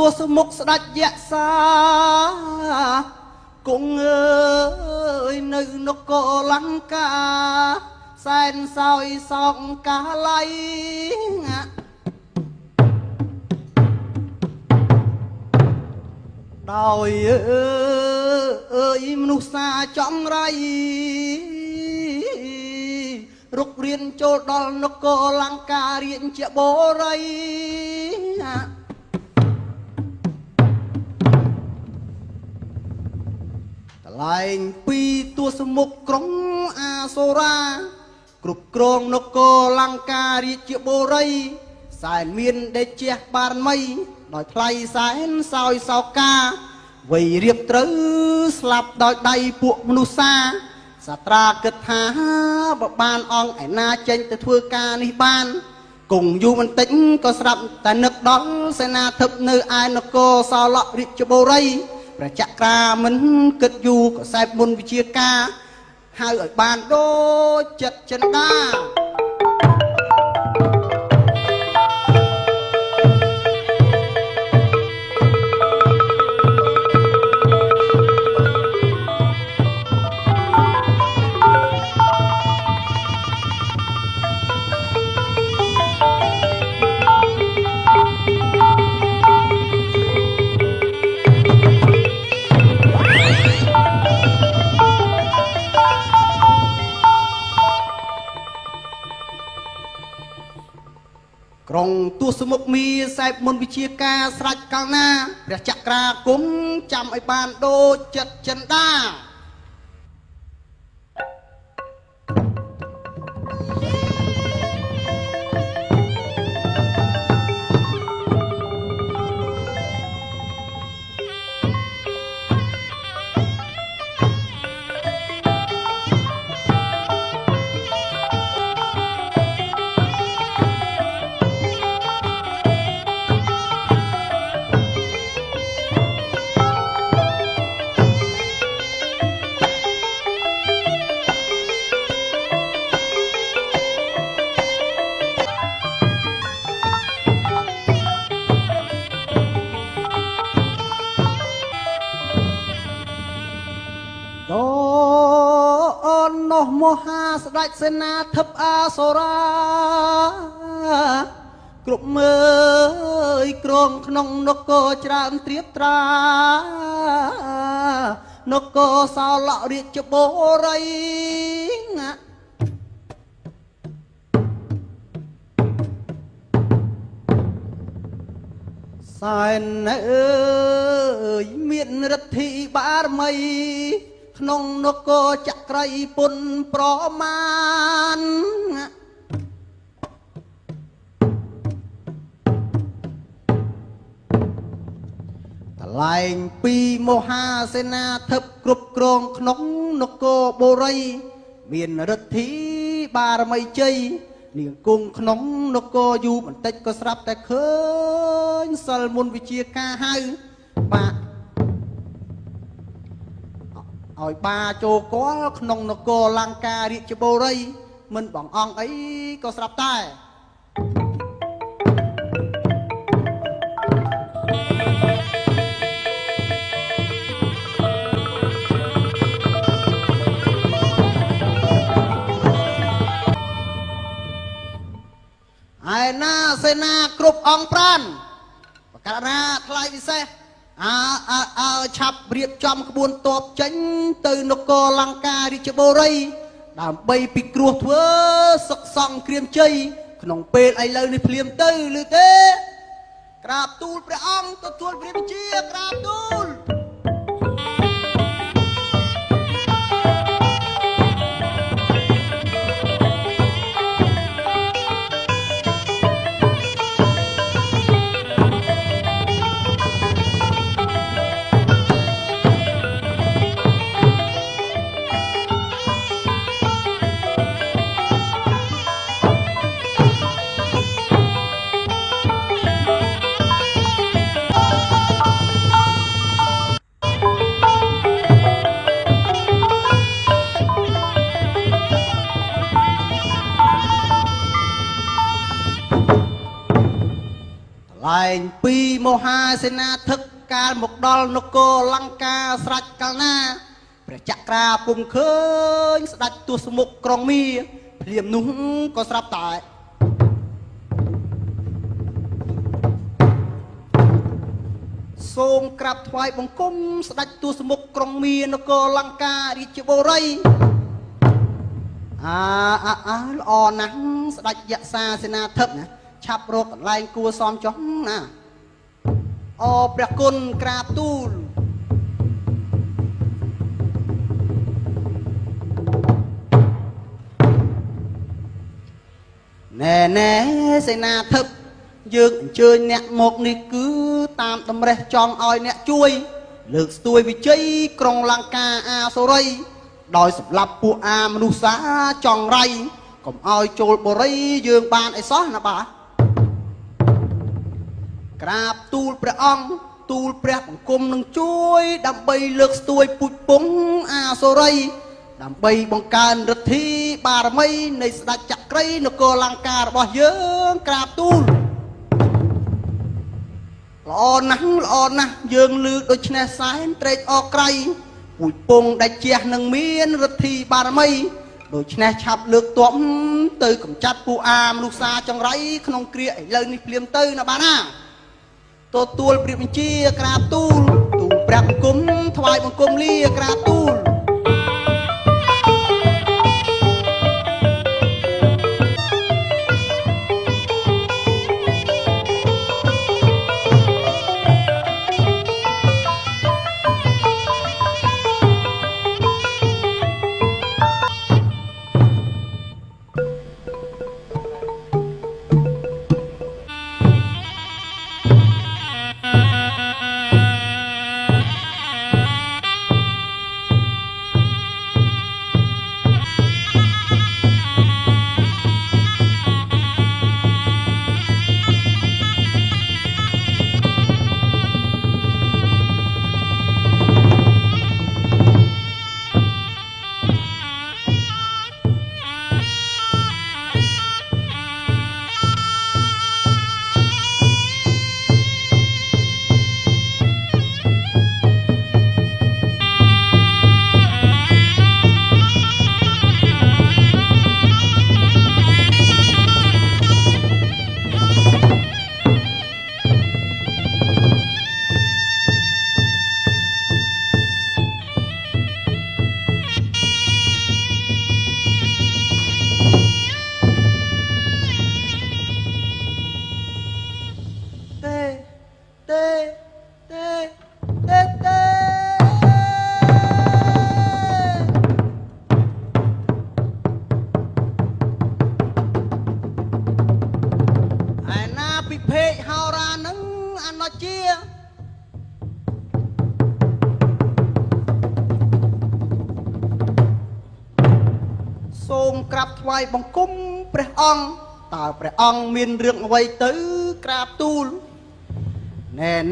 ទួសមុខស្ដាច់យក្សាគង់អើយនៅនគរលង្កាសែនសោយសោកកាល័យដោយអើយមនុស្សសាចំរៃរុករៀនចូលដល់នគរលង្ការៀនជាបរិយកន្លែងពីទួសមុខក្រុងអាសូរាគ្រប់គ្រងនគរលង្ការាជាបរិយសែនមានដេជះបារមីដោយថ្លៃសែនសោយសោកាវ័យរៀបត្រូវស្លាប់ដោយដៃពួកមនុស្សសាសាត្រាគិតថាបើបានអង្គឯណាចេញទៅធ្វើការនេះបានគង់យូរបន្តិចក៏ស្រាប់តែនឹកដល់សេនាធិបនៅឯនគរសោលរាជបុរីព្រះចក្រាមិនគិតយូរក៏សែបមុនវិជាការហៅឲ្យបានដូចចិត្តចិន្តា ក្រុងទួសមុខមីសែបមុនវិជាការស្រេចកាលណាព្រះចក្រាគុំចាំឲ្យបានដូចចិត្តចិន្តាមហាស្ដេចសេនាធិបអាសូរាគ្រប់មើលក្រងក្នុងនគរច្រើនត្រៀបត្រានគរសោលរាជបុរីសែនអើយមានរិទ្ធិបារមីក្នុងនគរចក្រីពុនប្រមាណតលែងពីមហាសេនាធិបគ្រប់គ្រងក្នុងនគរបុរីមានរិទ្ធិបារមីជ័យនាងគង់ក្នុងនគរយូរបន្តិចក៏ស្រាប់តែឃើញសិលមុនវិជាការហៅបាឲ្យបាចូលគាល់ក្នុងនគរលង្ការាជបុរីមិនបងអង្គអីក៏ស្រាប់តែឯណាសេនាគ្រប់អង្គប្រានបកណាថ្លៃពិសេសឆាប់រៀបចំក្បួនទ័ពចេញទៅនគរលង្ការាជបុរីដើម្បីពិគ្រោះធ្វើសឹកសង្គ្រាមជ័យក្នុងពេលឥឡូវនេះភ្លាមទៅឬទេក្រាបទូលព្រះអង្គទទួលព្រះបញ្ជាក្រាបទូល អ លែងពីមហាសេនាធិកកាលមកដល់នគរលង្កាស្រេចកាលណាព្រះចក្រាពុំឃើញស្ដេចទសមុខក្រុងមាភ្លាមនោះក៏ស្រាប់តែសូមក្រាបថ្វាយបង្គំស្ដេចទសមុខក្រុងមានគរលង្ការាជបុរីល្អណាស់ស្ដេចយក្សាសេនាធិកណាឆាប់រកកន្លែងគួសមចុះណាអូព្រះគុណក្រាបទូលណែសេនាធិកយើងអញ្ជើញអ្នកមកនេះគឺតាមតម្រេះចង់ឲ្យអ្នកជួយលើកស្ទួយវិជ័យក្រុងលង្កាអាសូរីដោយសម្លាប់ពួកអាមនុស្សសាចង់រៃកុំឲ្យចូលបរិយយើងបានអីសោះណាបាទក្រាបទូលព្រះអង្គទូលព្រះបង្គំនឹងជួយដើម្បីលើកស្ទួយពុជពងអាសូរីដើម្បីបង្កើនឫទ្ធីបារមីនៃស្ដេចចក្រីនគរលង្ការបស់យើងក្រាបទូលល្អណាស់យើងឮដូច្នេះសែនត្រេកអរក្រៃពុជពងដែលជះនឹងមានឫទ្ធីបារមីដូច្នេះឆាប់លើកទ័ពទៅកម្ចាត់ពួកអាមនុស្សសាចង្រៃក្នុងគ្រាឥឡូវនេះភ្លាមទៅណាបាទណាទទួលព្រះបញ្ជាក្រាបទូលព្រះបង្គំថ្វាយបង្គំលាក្រាបទូលសូមក្រាបថ្វាយបង្គំព្រះអង្គតើព្រះអង្គមានរឿងអ្វីទៅក្រាបទូល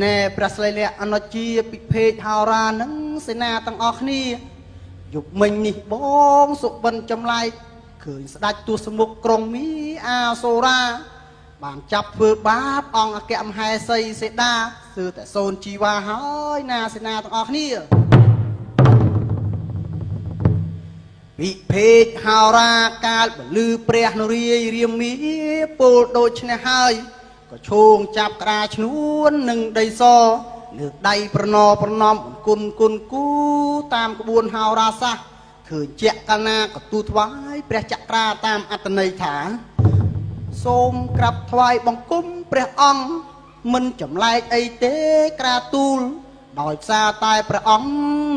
ណែព្រះស្រីលក្ខអនុជាពិភេកហោរានឹងសេនាទាំងអស់គ្នាយប់មិញនេះបងសុបិនចម្លែកឃើញស្ដេចទសមុខក្រុងមីអាសូរាបានចាប់ធ្វើបាបអង្គអគ្គមហេសីសេដាគឺតែសូនជីវ៉ាហើយណាសេនាទាំងអស់គ្នាវិភេកហោរាកាលពលឺព្រះនរាយរាមីពលដូច្នេះហើយក៏ឈោងចាប់ក្តារឈ្នួននឹងដីសលើកដៃប្រណំគុណគូតាមក្បួនហោរាសាស្ត្រឃើញជាកាលណាក៏ទូលថ្វាយព្រះចក្រាតាមអត្តន័យថាសូមក្រាបថ្វាយបង្គំព្រះអង្គមិនចម្លែកអីទេក្រាទូលដោយសារតែព្រះអង្គ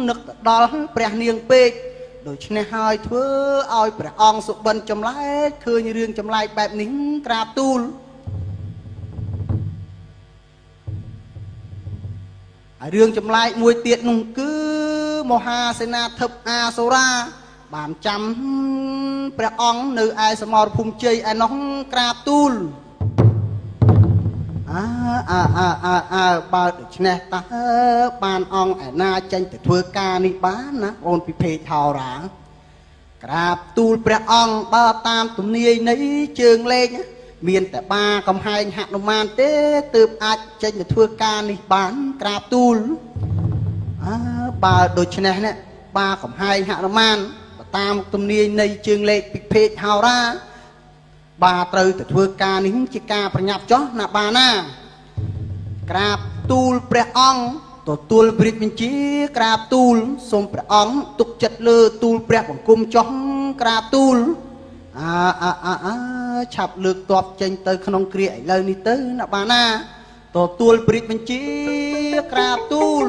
នឹកដល់ព្រះនាងពេកដូច្នេះហើយធ្វើឲ្យព្រះអង្គសុបិនចម្លែកឃើញរឿងចម្លែកបែបនេះក្រាបទូលហើយរឿងចម្លែកមួយទៀតនោះគឺមហាសេនាធិបអាសូរាបានចាំព្រះអង្គនៅឯសមរភូមិជ័យឯនោះក្រាបទូលបើដូច្នេះតើបានអង្គឯណាចេញទៅធ្វើការនេះបានណាអូនពិភេកហោរាក្រាបទូលព្រះអង្គបើតាមទំនាយនៃជើងលេខ មានតែបាកំហែងហនុមានទេទើបអាចចេញទៅធ្វើការនេះបានក្រាបទូលបើដូច្នេះណាបាកំហែងហនុមានតាមទំនាយនៃជើងលេខពិភេកហោរាបាត្រូវទៅធ្វើការនេះជាការប្រញាប់ចោះណាបាណាក្រាបទូលព្រះអង្គទទួលព្រះរាជបញ្ជាក្រាបទូលសូមព្រះអង្គទុកចិត្តលើទូលព្រះបង្គំចោះក្រាបទូលឆាប់លើកតបចេញទៅក្នុងគ្រាឥឡូវនេះទៅណាបាណាទទួលព្រះរាជបញ្ជាក្រាបទូល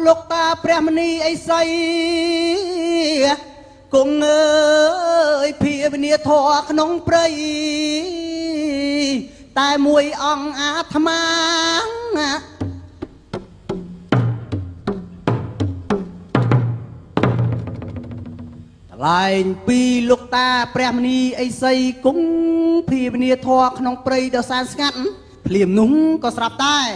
លោកតាព្រះមនីអីសីគង់អើយភាវនាធរក្នុងព្រៃតែមួយអង្គអាត្មាថ្លែងពីលោកតាព្រះមនីអីសីគង់ភាវនាធរក្នុងព្រៃដល់សានស្ងាត់ភ្លាមនោះក៏ស្រាប់ដែរ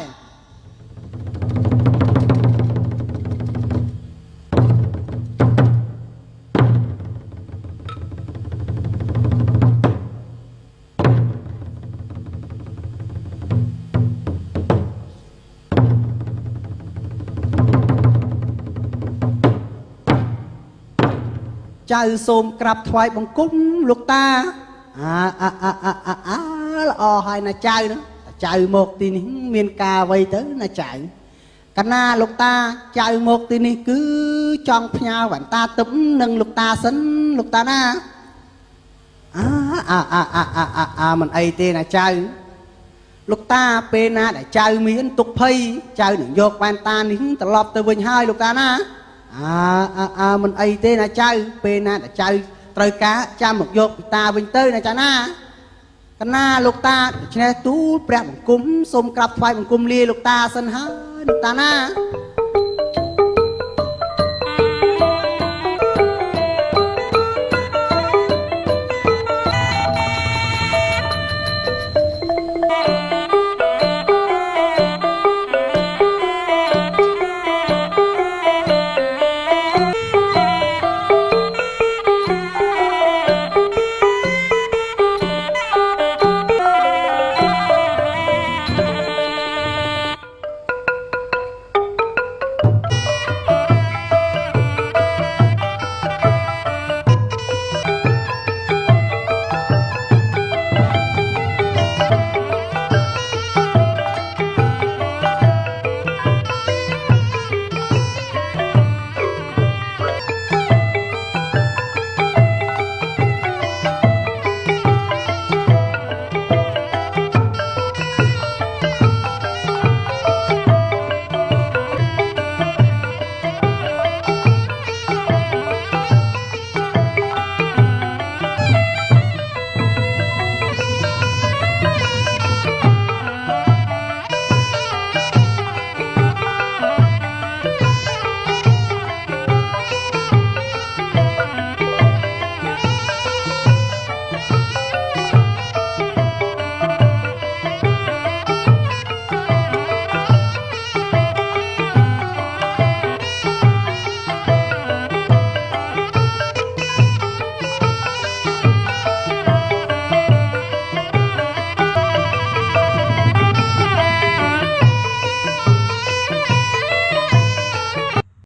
ចៅសូមក្រាបថ្វាយបង្គំលោកតាល្អហើយណាចៅណាចៅមកទីនេះមានការអ្វីទៅណាចៅកណាលោកតាចៅមកទីនេះគឺចង់ផ្ញើវ៉ាន់តាទឹកនឹងលោកតាសិនលោកតាណាមិនអីទេណាចៅលោកតាពេលណាដែលចៅមានទុកភ័យចៅនឹងយកវ៉ាន់តានេះត្រឡប់ទៅវិញហើយលោកតាណាមិនអីទេណាចៅពេលណាដែលចៅត្រូវការចាំមកយកពីតាវិញទៅណាចៅណាកណាលោកតាដូច្នេះទូលព្រះបង្គំសូមក្រាបថ្វាយបង្គំលាលោកតាសិនហើយលោកតាណា